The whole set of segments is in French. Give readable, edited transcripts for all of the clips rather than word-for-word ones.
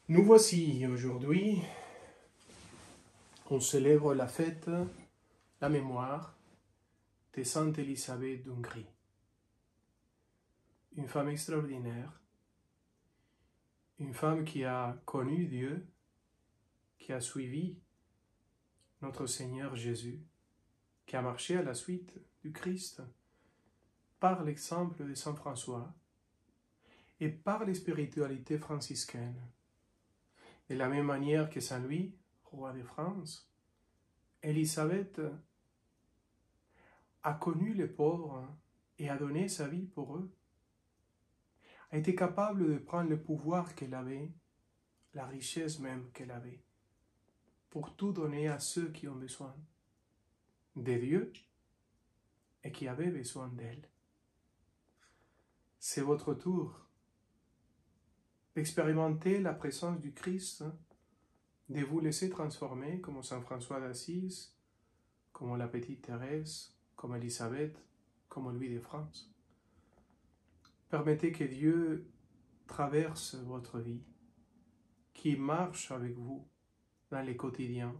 Nous voici aujourd'hui, on célèbre la fête, la mémoire de Sainte Élisabeth d'Hongrie. Une femme extraordinaire, une femme qui a connu Dieu, qui a suivi notre Seigneur Jésus, qui a marché à la suite du Christ par l'exemple de Saint François et par les spiritualités franciscaines. De la même manière que Saint Louis, roi de France, Élisabeth a connu les pauvres et a donné sa vie pour eux, a été capable de prendre le pouvoir qu'elle avait, la richesse même qu'elle avait, pour tout donner à ceux qui ont besoin de Dieu et qui avaient besoin d'elle. C'est votre tour d'expérimenter la présence du Christ, de vous laisser transformer comme Saint François d'Assise, comme la petite Thérèse, comme Élisabeth, comme Louis de France. Permettez que Dieu traverse votre vie, qu'il marche avec vous dans les quotidiens,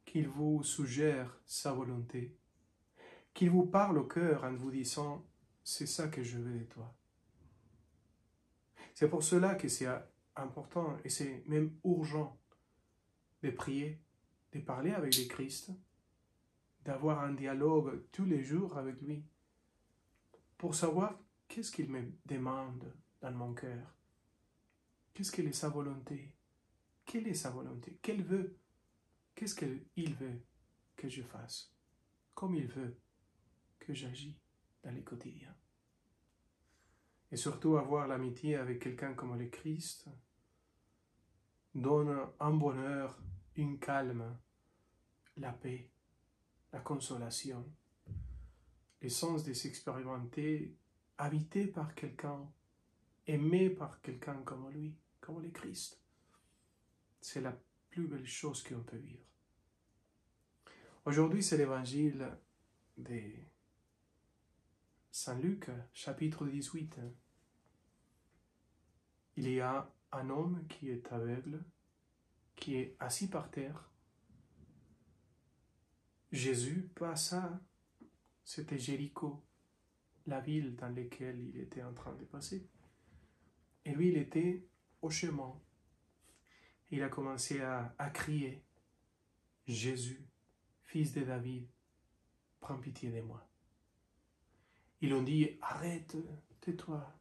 qu'il vous suggère sa volonté, qu'il vous parle au cœur en vous disant « c'est ça que je veux de toi ». C'est pour cela que c'est important et c'est même urgent de prier, de parler avec le Christ, d'avoir un dialogue tous les jours avec lui, pour savoir qu'est-ce qu'il me demande dans mon cœur, qu'est-ce qu'elle est sa volonté, quelle est sa volonté, qu'elle veut, qu'est-ce qu'il veut que je fasse, comme il veut que j'agisse dans les quotidiens. Et surtout avoir l'amitié avec quelqu'un comme le Christ donne un bonheur, une calme, la paix, la consolation, le sens de s'expérimenter habité par quelqu'un, aimé par quelqu'un comme lui, comme le Christ. C'est la plus belle chose qu'on peut vivre. Aujourd'hui, c'est l'évangile de Saint Luc, chapitre 18. Il y a un homme qui est aveugle, qui est assis par terre. Jésus passa, c'était Jéricho, la ville dans laquelle il était en train de passer. Et lui, il était au chemin. Il a commencé à crier, « Jésus, fils de David, prends pitié de moi. » Ils ont dit, « Arrête, tais-toi. »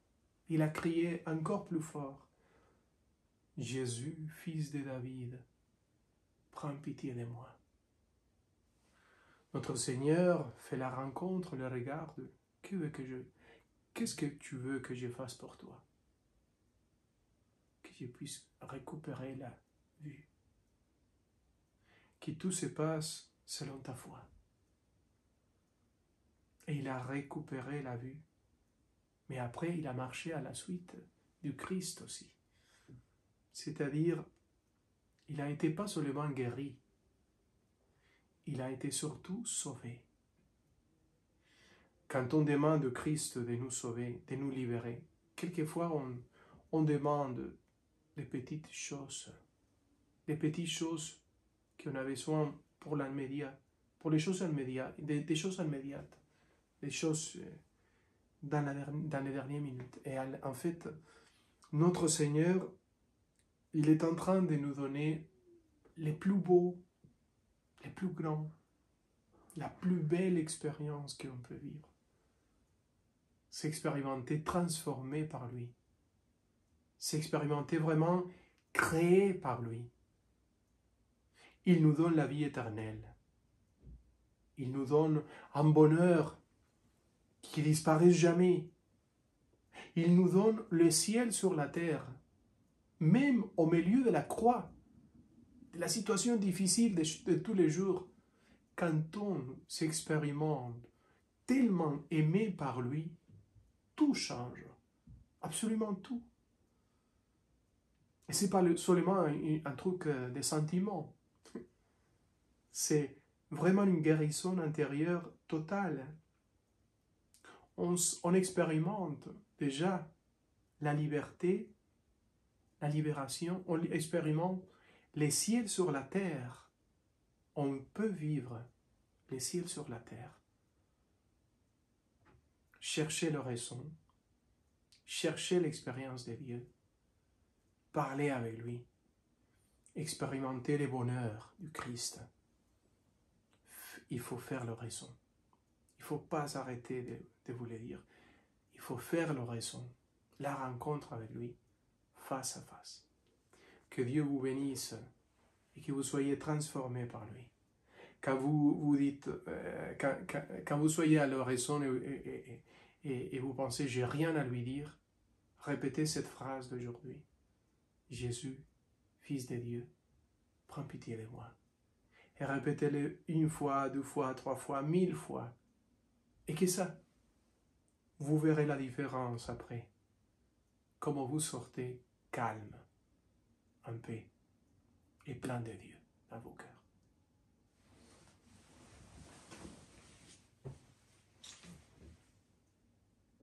Il a crié encore plus fort, « Jésus, fils de David, prends pitié de moi. » Notre Seigneur fait la rencontre, le regarde. Qu'est-ce que tu veux que je fasse pour toi? Que je puisse récupérer la vue. Que tout se passe selon ta foi. Et il a récupéré la vue. Mais après, il a marché à la suite du Christ aussi. C'est-à-dire, il n'a été pas seulement guéri, il a été surtout sauvé. Quand on demande au Christ de nous sauver, de nous libérer, quelquefois on demande des petites choses qu'on a besoin pour l'immédiat, pour les choses immédiates, des choses immédiates, des choses dans les dernières minutes. Et en fait, notre Seigneur, il est en train de nous donner les plus beaux, les plus grands, la plus belle expérience qu'on peut vivre. S'expérimenter transformé par lui. S'expérimenter vraiment créé par lui. Il nous donne la vie éternelle. Il nous donne un bonheur qui disparaît jamais. Il nous donne le ciel sur la terre, même au milieu de la croix, de la situation difficile de tous les jours. Quand on s'expérimente tellement aimé par lui, tout change, absolument tout. Et ce n'est pas seulement un truc de sentiments, c'est vraiment une guérison intérieure totale. On expérimente déjà la liberté la libération, on expérimente les ciels sur la terre. On peut vivre les ciels sur la terre. Chercher le raison, chercher l'expérience de Dieu, parler avec lui, expérimenter les bonheurs du Christ. Il faut faire le raison. Il ne faut pas arrêter de vous le dire. Il faut faire le raison, la rencontre avec lui, face à face. Que Dieu vous bénisse et que vous soyez transformés par lui. Quand vous dites, quand vous soyez à la raison et vous pensez, j'ai rien à lui dire, répétez cette phrase d'aujourd'hui. Jésus, Fils de Dieu, prends pitié de moi. Et répétez-le 1 fois, 2 fois, 3 fois, 1000 fois. Et que ça, vous verrez la différence après. Comment vous sortez calme, en paix et plein de Dieu dans vos cœurs.